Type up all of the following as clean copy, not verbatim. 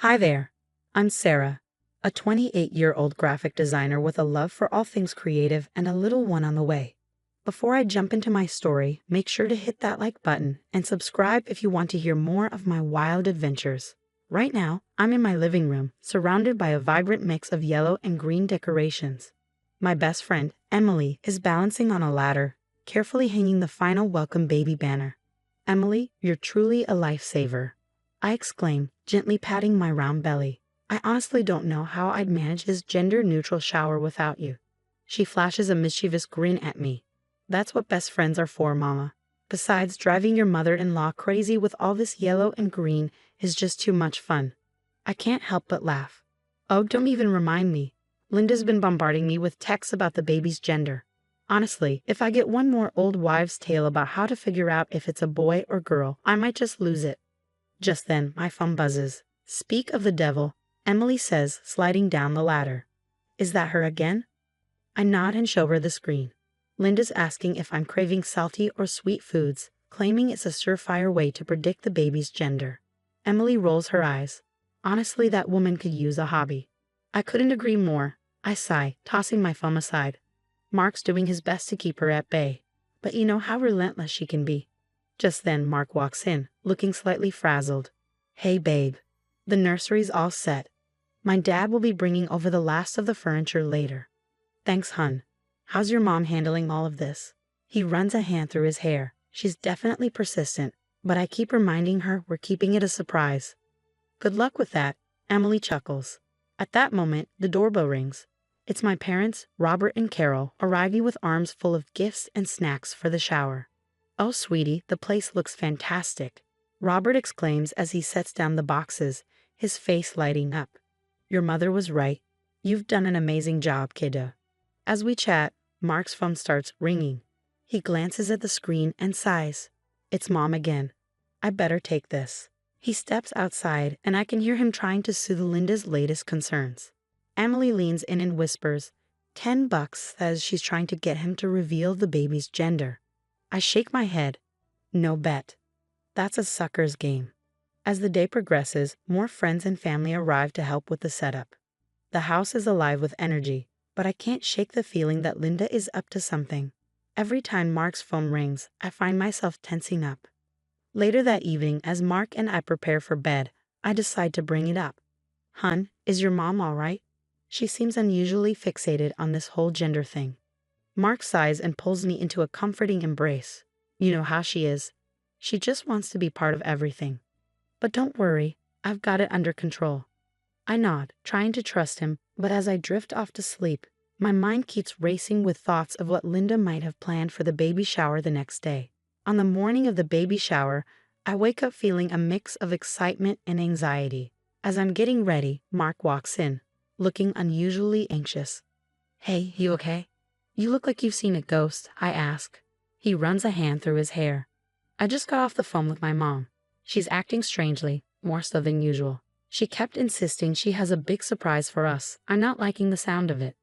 Hi there, I'm Sarah, a 28-year-old graphic designer with a love for all things creative and a little one on the way. Before I jump into my story, make sure to hit that like button and subscribe if you want to hear more of my wild adventures. Right now, I'm in my living room, surrounded by a vibrant mix of yellow and green decorations. My best friend, Emily, is balancing on a ladder, carefully hanging the final welcome baby banner. Emily, you're truly a lifesaver, I exclaim, gently patting my round belly. I honestly don't know how I'd manage this gender-neutral shower without you. She flashes a mischievous grin at me. That's what best friends are for, Mama. Besides, driving your mother-in-law crazy with all this yellow and green is just too much fun. I can't help but laugh. Oh, don't even remind me. Linda's been bombarding me with texts about the baby's gender. Honestly, if I get one more old wives' tale about how to figure out if it's a boy or girl, I might just lose it. Just then, my phone buzzes. Speak of the devil, Emily says, sliding down the ladder. Is that her again? I nod and show her the screen. Linda's asking if I'm craving salty or sweet foods, claiming it's a surefire way to predict the baby's gender. Emily rolls her eyes. Honestly, that woman could use a hobby. I couldn't agree more. I sigh, tossing my phone aside. Mark's doing his best to keep her at bay, but you know how relentless she can be. Just then, Mark walks in, looking slightly frazzled. Hey, babe. The nursery's all set. My dad will be bringing over the last of the furniture later. Thanks, hun. How's your mom handling all of this? He runs a hand through his hair. She's definitely persistent, but I keep reminding her we're keeping it a surprise. Good luck with that, Emily chuckles. At that moment, the doorbell rings. It's my parents, Robert and Carol, arriving with arms full of gifts and snacks for the shower. Oh, sweetie, the place looks fantastic, Robert exclaims as he sets down the boxes, his face lighting up. Your mother was right. You've done an amazing job, kiddo. As we chat, Mark's phone starts ringing. He glances at the screen and sighs. It's Mom again. I better take this. He steps outside, and I can hear him trying to soothe Linda's latest concerns. Emily leans in and whispers, $10, as she's trying to get him to reveal the baby's gender. I shake my head. No bet. That's a sucker's game. As the day progresses, more friends and family arrive to help with the setup. The house is alive with energy, but I can't shake the feeling that Linda is up to something. Every time Mark's phone rings, I find myself tensing up. Later that evening, as Mark and I prepare for bed, I decide to bring it up. Hun, is your mom all right? She seems unusually fixated on this whole gender thing. Mark sighs and pulls me into a comforting embrace. You know how she is. She just wants to be part of everything. But don't worry, I've got it under control. I nod, trying to trust him, but as I drift off to sleep, my mind keeps racing with thoughts of what Linda might have planned for the baby shower the next day. On the morning of the baby shower, I wake up feeling a mix of excitement and anxiety. As I'm getting ready, Mark walks in, looking unusually anxious. Hey, you okay? You look like you've seen a ghost, I ask. He runs a hand through his hair. I just got off the phone with my mom. She's acting strangely, more so than usual. She kept insisting she has a big surprise for us. I'm not liking the sound of it.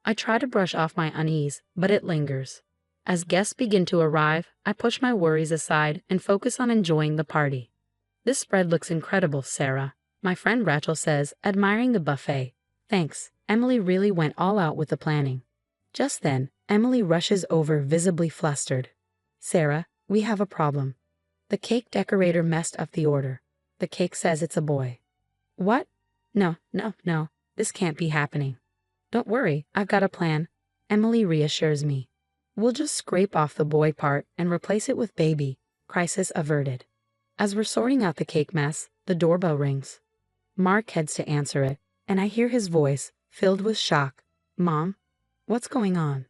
I try to brush off my unease, but it lingers. As guests begin to arrive, I push my worries aside and focus on enjoying the party. This spread looks incredible, Sarah, my friend Rachel says, admiring the buffet. Thanks, Emily really went all out with the planning. Just then, Emily rushes over, visibly flustered. Sarah, we have a problem. The cake decorator messed up the order. The cake says it's a boy. What? No, this can't be happening. Don't worry, I've got a plan, Emily reassures me. We'll just scrape off the boy part and replace it with baby, crisis averted. As we're sorting out the cake mess, the doorbell rings. Mark heads to answer it, and I hear his voice, filled with shock. Mom? What's going on?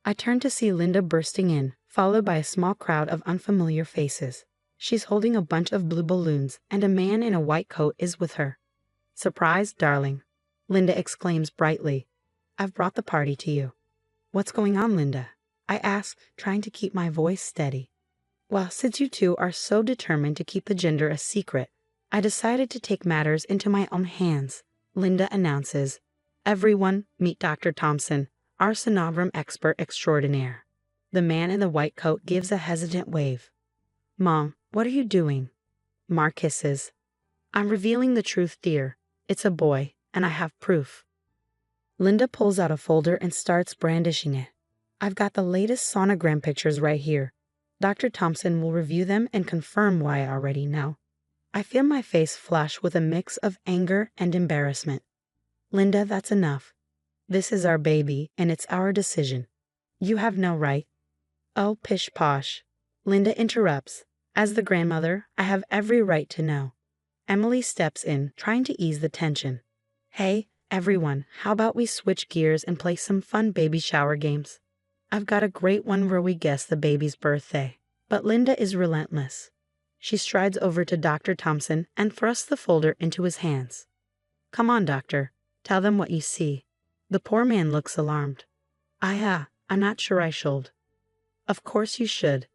I turn to see Linda bursting in, followed by a small crowd of unfamiliar faces. She's holding a bunch of blue balloons, and a man in a white coat is with her. Surprise, darling, Linda exclaims brightly. I've brought the party to you. What's going on, Linda? I ask, trying to keep my voice steady. Well, since you two are so determined to keep the gender a secret, I decided to take matters into my own hands, Linda announces. Everyone, meet Dr. Thompson, our sonogram expert extraordinaire. The man in the white coat gives a hesitant wave. Mom, what are you doing? Mark hisses. I'm revealing the truth, dear. It's a boy, and I have proof. Linda pulls out a folder and starts brandishing it. I've got the latest sonogram pictures right here. Dr. Thompson will review them and confirm why I already know. I feel my face flush with a mix of anger and embarrassment. Linda, that's enough. This is our baby, and it's our decision. You have no right. Oh, pish posh. Linda interrupts. As the grandmother, I have every right to know. Emily steps in, trying to ease the tension. Hey, everyone, how about we switch gears and play some fun baby shower games? I've got a great one where we guess the baby's birthday. But Linda is relentless. She strides over to Dr. Thompson and thrusts the folder into his hands. Come on, doctor. Tell them what you see. The poor man looks alarmed. I'm not sure I should. Of course you should.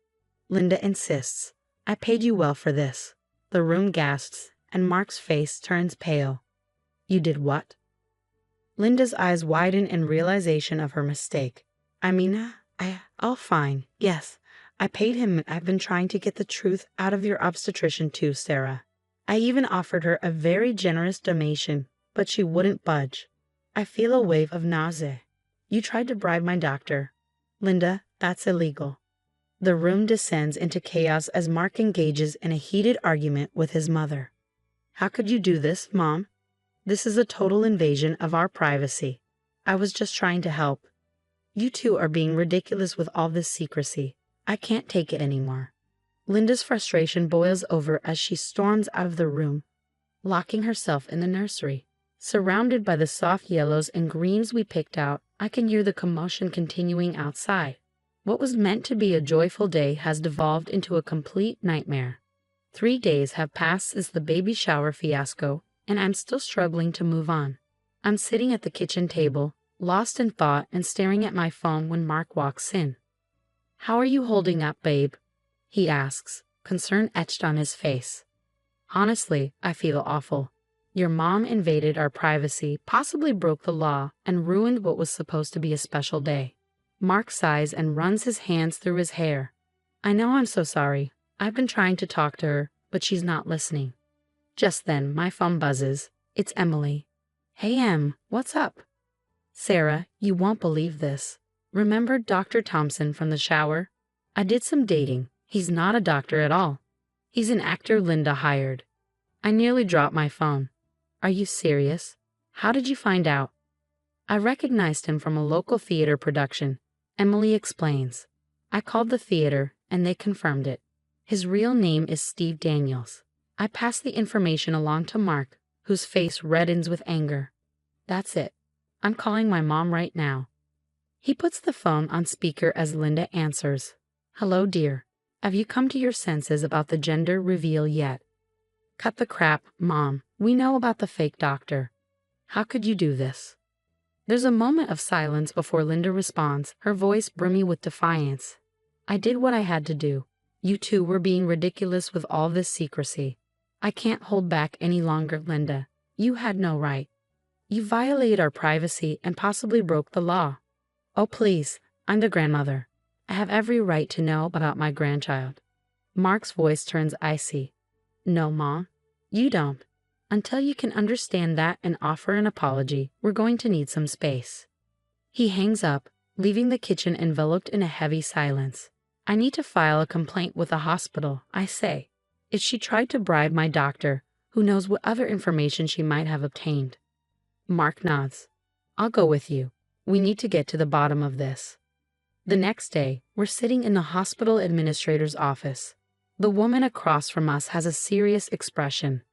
Linda insists. I paid you well for this. The room gasps, and Mark's face turns pale. You did what? Linda's eyes widen in realization of her mistake. Oh, fine. Yes, I paid him. I've been trying to get the truth out of your obstetrician too, Sarah. I even offered her a very generous donation, but she wouldn't budge. I feel a wave of nausea. You tried to bribe my doctor. Linda, that's illegal. The room descends into chaos as Mark engages in a heated argument with his mother. How could you do this, Mom? This is a total invasion of our privacy. I was just trying to help. You two are being ridiculous with all this secrecy. I can't take it anymore. Linda's frustration boils over as she storms out of the room, locking herself in the nursery. Surrounded by the soft yellows and greens we picked out, I can hear the commotion continuing outside. What was meant to be a joyful day has devolved into a complete nightmare. 3 days have passed since the baby shower fiasco, and I'm still struggling to move on. I'm sitting at the kitchen table, lost in thought and staring at my phone when Mark walks in. How are you holding up, babe? He asks, concern etched on his face. Honestly, I feel awful. Your mom invaded our privacy, possibly broke the law, and ruined what was supposed to be a special day. Mark sighs and runs his hands through his hair. I know, I'm so sorry. I've been trying to talk to her, but she's not listening. Just then, my phone buzzes. It's Emily. Hey, Em, what's up? Sarah, you won't believe this. Remember Dr. Thompson from the shower? I did some dating. He's not a doctor at all. He's an actor Linda hired. I nearly dropped my phone. Are you serious? How did you find out? I recognized him from a local theater production. Emily explains. I called the theater, and they confirmed it. His real name is Steve Daniels. I passed the information along to Mark, whose face reddens with anger. That's it. I'm calling my mom right now. He puts the phone on speaker as Linda answers. Hello, dear. Have you come to your senses about the gender reveal yet? Cut the crap, Mom. We know about the fake doctor. How could you do this? There's a moment of silence before Linda responds, her voice brimmy with defiance. I did what I had to do. You two were being ridiculous with all this secrecy. I can't hold back any longer, Linda. You had no right. You violated our privacy and possibly broke the law. Oh, please, I'm the grandmother. I have every right to know about my grandchild. Mark's voice turns icy. No, Mom, you don't. Until you can understand that and offer an apology, we're going to need some space. He hangs up, leaving the kitchen enveloped in a heavy silence. I need to file a complaint with the hospital, I say. If she tried to bribe my doctor, who knows what other information she might have obtained. Mark nods. I'll go with you. We need to get to the bottom of this. The next day, we're sitting in the hospital administrator's office. The woman across from us has a serious expression.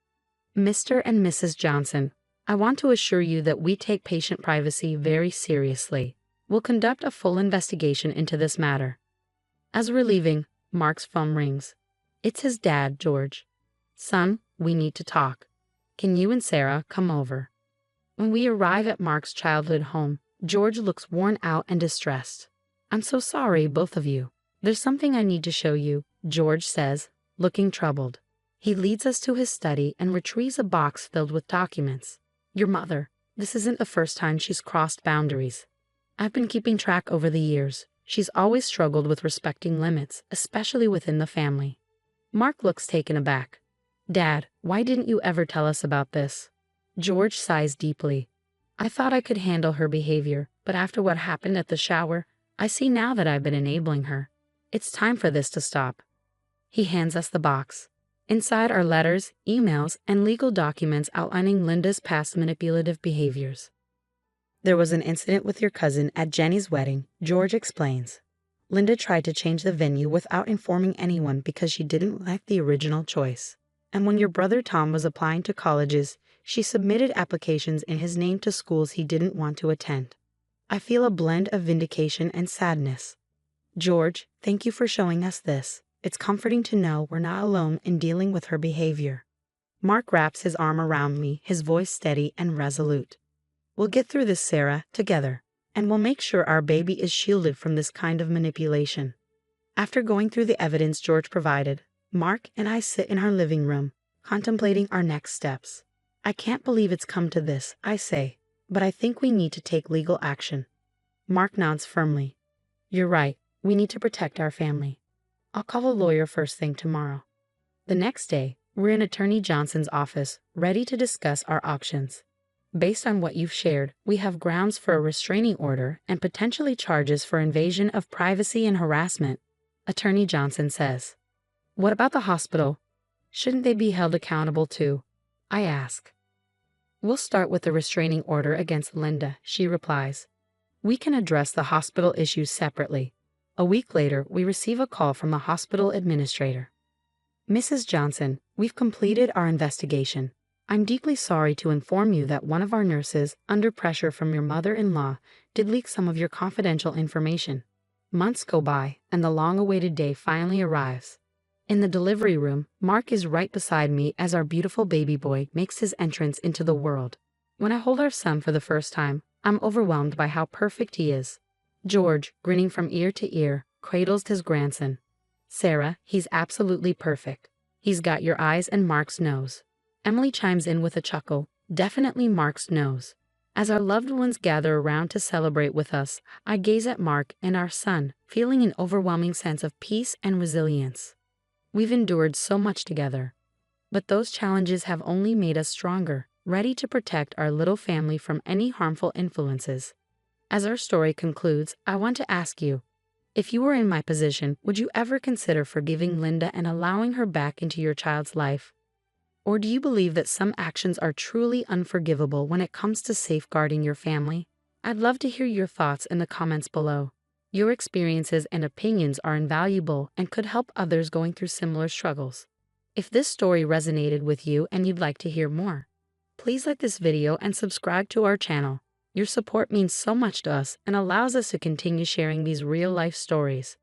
Mr. and Mrs. Johnson, I want to assure you that we take patient privacy very seriously. We'll conduct a full investigation into this matter. As we're leaving, Mark's phone rings. It's his dad, George. Son, we need to talk. Can you and Sarah come over? When we arrive at Mark's childhood home, George looks worn out and distressed. I'm so sorry, both of you. There's something I need to show you, George says, looking troubled. He leads us to his study and retrieves a box filled with documents. Your mother. This isn't the first time she's crossed boundaries. I've been keeping track over the years. She's always struggled with respecting limits, especially within the family. Mark looks taken aback. Dad, why didn't you ever tell us about this? George sighs deeply. I thought I could handle her behavior, but after what happened at the shower, I see now that I've been enabling her. It's time for this to stop. He hands us the box. Inside are letters, emails, and legal documents outlining Linda's past manipulative behaviors. There was an incident with your cousin at Jenny's wedding, George explains. Linda tried to change the venue without informing anyone because she didn't like the original choice. And when your brother Tom was applying to colleges, she submitted applications in his name to schools he didn't want to attend. I feel a blend of vindication and sadness. George, thank you for showing us this. It's comforting to know we're not alone in dealing with her behavior. Mark wraps his arm around me, his voice steady and resolute. We'll get through this, Sarah, together, and we'll make sure our baby is shielded from this kind of manipulation. After going through the evidence George provided, Mark and I sit in our living room, contemplating our next steps. I can't believe it's come to this, I say, but I think we need to take legal action. Mark nods firmly. You're right, we need to protect our family. I'll call a lawyer first thing tomorrow. The next day, we're in Attorney Johnson's office, ready to discuss our options. Based on what you've shared, we have grounds for a restraining order and potentially charges for invasion of privacy and harassment, Attorney Johnson says. What about the hospital? Shouldn't they be held accountable too? I ask. We'll start with the restraining order against Linda, she replies. We can address the hospital issues separately. A week later, we receive a call from the hospital administrator. Mrs. Johnson, we've completed our investigation. I'm deeply sorry to inform you that one of our nurses, under pressure from your mother-in-law, did leak some of your confidential information. Months go by, and the long-awaited day finally arrives. In the delivery room, Mark is right beside me as our beautiful baby boy makes his entrance into the world. When I hold our son for the first time, I'm overwhelmed by how perfect he is. George, grinning from ear to ear, cradles his grandson. Sarah, he's absolutely perfect. He's got your eyes and Mark's nose. Emily chimes in with a chuckle, definitely Mark's nose. As our loved ones gather around to celebrate with us, I gaze at Mark and our son, feeling an overwhelming sense of peace and resilience. We've endured so much together. But those challenges have only made us stronger, ready to protect our little family from any harmful influences. As our story concludes, I want to ask you, if you were in my position, would you ever consider forgiving Linda and allowing her back into your child's life? Or do you believe that some actions are truly unforgivable when it comes to safeguarding your family? I'd love to hear your thoughts in the comments below. Your experiences and opinions are invaluable and could help others going through similar struggles. If this story resonated with you and you'd like to hear more, please like this video and subscribe to our channel. Your support means so much to us and allows us to continue sharing these real-life stories.